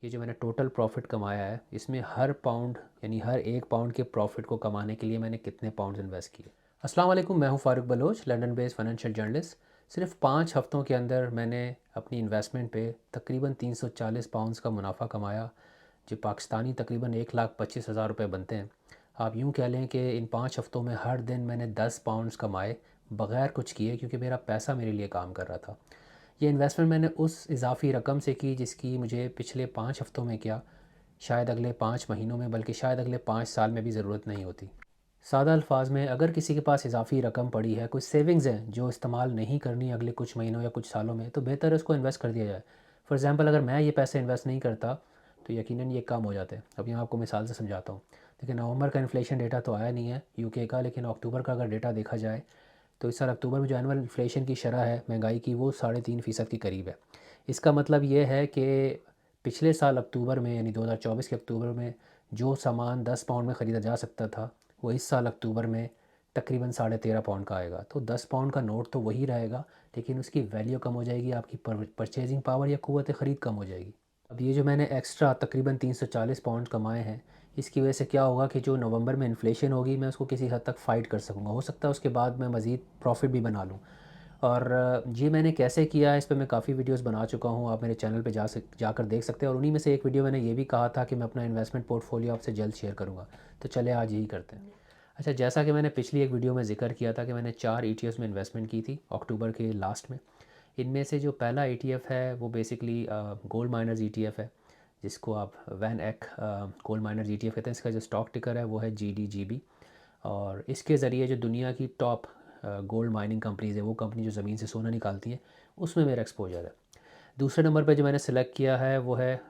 ये जो मैंने टोटल प्रॉफिट कमाया है इसमें हर पाउंड यानी हर एक पाउंड के प्रॉफिट को कमाने के लिए मैंने कितने पाउंड्स इन्वेस्ट किए। अस्सलाम वालेकुम, मैं हूं Farooq Baloch, London based financial journalist. सिर्फ 5 हफ्तों के अंदर मैंने अपनी इन्वेस्टमेंट पे तकरीबन 340 पाउंड्स का मुनाफा कमाया, जो पाकिस्तानी तकरीबन 1,25,000 रुपये बनते हैं। आप यूँ कह लें कि इन 5 हफ्तों में हर दिन मैंने 10 पाउंड्स कमाए बग़ैर कुछ किए, क्योंकि मेरा पैसा मेरे लिए काम कर रहा था। ये इन्वेस्टमेंट मैंने उस इजाफ़ी रकम से की जिसकी मुझे पिछले 5 हफ्तों में क्या, शायद अगले 5 महीनों में, बल्कि शायद अगले 5 साल में भी ज़रूरत नहीं होती। सादा अल्फाज में, अगर किसी के पास इजाफ़ी रकम पड़ी है, कुछ सेविंग्स हैं जो इस्तेमाल नहीं करनी अगले कुछ महीनों या कुछ सालों में, तो बेहतर है उसको इन्वेस्ट कर दिया जाए। फॉर एग्ज़ाम्पल, अगर मैं ये पैसे इन्वेस्ट नहीं करता तो यकीनन ये कम हो जाते हैं। अब यहाँ आपको मिसाल से समझाता हूँ। देखिए, नवंबर का इन्फ्लेशन डेटा तो आया नहीं है यूके का, लेकिन अक्टूबर का अगर डेटा देखा जाए तो इस साल अक्टूबर में जो एनुअल इन्फ्लेशन की शरह है महंगाई की, वो 3.5% के करीब है। इसका मतलब ये है कि पिछले साल अक्टूबर में, यानी 2024 के अक्टूबर में, जो सामान 10 पाउंड में ख़रीदा जा सकता था, वो इस साल अक्टूबर में तकरीबन 13.5 पाउंड का आएगा। तो 10 पाउंड का नोट तो वही रहेगा, लेकिन उसकी वैल्यू कम हो जाएगी, आपकी परचेजिंग पावर या क़ुव्वत ख़रीद कम हो जाएगी। अब ये जो मैंने एक्स्ट्रा तकरीबन 340 पाउंड कमाए हैं, इसकी वजह से क्या होगा कि जो नवंबर में इन्फ्लेशन होगी, मैं उसको किसी हद तक फ़ाइट कर सकूँगा। हो सकता है उसके बाद मैं मज़ीद प्रॉफिट भी बना लूँ। और ये मैंने कैसे किया, इस पे मैं काफ़ी वीडियोस बना चुका हूँ, आप मेरे चैनल पे जाकर देख सकते हैं। और उन्हीं में से एक वीडियो मैंने ये भी कहा था कि मैं अपना इन्वेस्टमेंट पोर्टफोलियो आपसे जल्द शेयर करूँगा। तो चले आज यही करते हैं। अच्छा, जैसा कि मैंने पिछली एक वीडियो में ज़िक्र किया था कि मैंने 4 ईटीएफ्स में इन्वेस्टमेंट की थी अक्टूबर के लास्ट में। इनमें से जो पहला ईटीएफ है वो बेसिकली गोल्ड माइनर्स ईटीएफ है, जिसको आप वैन एक गोल्ड माइनर्स ईटीएफ कहते हैं। इसका जो स्टॉक टिकर है वो है GDGB। और इसके ज़रिए जो दुनिया की टॉप गोल्ड माइनिंग कंपनीज़ है, वो कंपनी जो ज़मीन से सोना निकालती हैं, उसमें मेरा एक्सपोजर है। दूसरे नंबर पे जो मैंने सेलेक्ट किया है वो है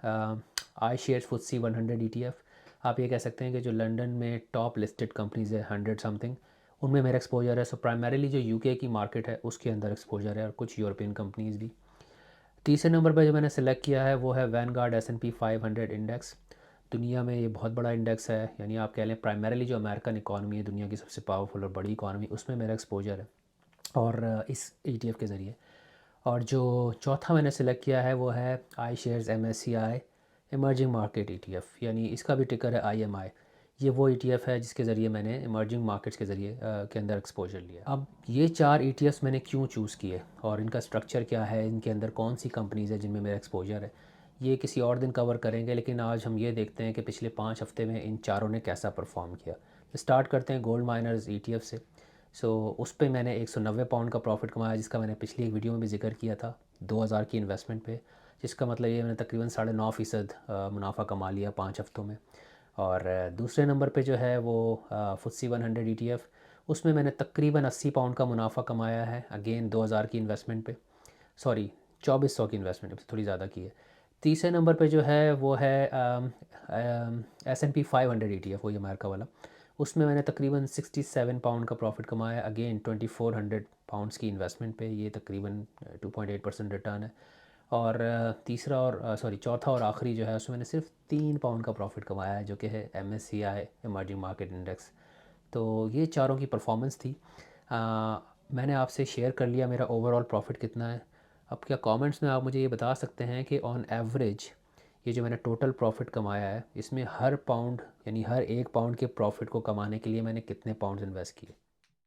आई शेयर्स FTSE 100 ETF। आप ये कह सकते हैं कि जो लंदन में टॉप लिस्टेड कंपनीज़ है 100 समथिंग, उनमें मेरा एक्सपोजर है। सो प्राइमरीली जो यूके की मार्केट है उसके अंदर एक्सपोजर है, और कुछ यूरोपियन कंपनीज़ भी। तीसरे नंबर पर जो मैंने सेलेक्ट किया है वो है वैनगार्ड S&P 500 इंडेक्स। दुनिया में ये बहुत बड़ा इंडेक्स है, यानी आप कह लें प्राइमरीली जो अमेरिकन इकॉनमी है, दुनिया की सबसे पावरफुल और बड़ी इकॉनमी, उसमें मेरा एक्सपोजर है, और इस ETF के ज़रिए। और जो चौथा मैंने सेलेक्ट किया है वो है iShares MSCI emerging market ETF, यानी इसका भी टिकर है IMI। ये वो ETF है जिसके ज़रिए मैंने इमर्जिंग मार्केट्स के ज़रिए के अंदर एक्सपोजर लिया। अब ये 4 ETFs मैंने क्यों चूज़ किए और इनका स्ट्रक्चर क्या है, इनके अंदर कौन सी कंपनीज़ है जिनमें मेरा एक्सपोजर है, ये किसी और दिन कवर करेंगे। लेकिन आज हम ये देखते हैं कि पिछले 5 हफ्ते में इन चारों ने कैसा परफॉर्म किया। तो स्टार्ट करते हैं गोल्ड माइनर्स ETF से। उस पे मैंने 190 पाउंड का प्रॉफिट कमाया, जिसका मैंने पिछली एक वीडियो में भी जिक्र किया था, 2000 की इन्वेस्टमेंट पे, जिसका मतलब ये मैंने तकरीबन 9.5% मुनाफा कमा लिया 5 हफ्तों में। और दूसरे नंबर पे जो है वो FTSE 100 ETF, उसमें मैंने तकरीबन 80 पाउंड का मुनाफा कमाया है, अगेन 2000 की इन्वेस्टमेंट पे, सॉरी 2400 की इन्वेस्टमेंट पे, थोड़ी ज़्यादा की है। तीसरे नंबर पे जो है वो है S&P 500 ETF, वही अमेरिका वाला। उसमें मैंने तकरीबन 67 पाउंड का प्रॉफिट कमाया, अगेन 2400 पाउंड्स की इन्वेस्टमेंट पे, ये तकरीबन 2.8% रिटर्न है। और तीसरा और चौथा और आखिरी जो है, उसमें मैंने सिर्फ 3 पाउंड का प्रॉफिट कमाया है, जो कि है MSCI इमर्जिंग मार्केट इंडेक्स। तो ये चारों की परफॉर्मेंस थी। मैंने आपसे शेयर कर लिया मेरा ओवरऑल प्रॉफिट कितना है। अब क्या कमेंट्स में आप मुझे ये बता सकते हैं कि ऑन एवरेज ये जो मैंने टोटल प्रॉफिट कमाया है, इसमें हर पाउंड यानी हर एक पाउंड के प्रॉफिट को कमाने के लिए मैंने कितने पाउंड्स इन्वेस्ट किए।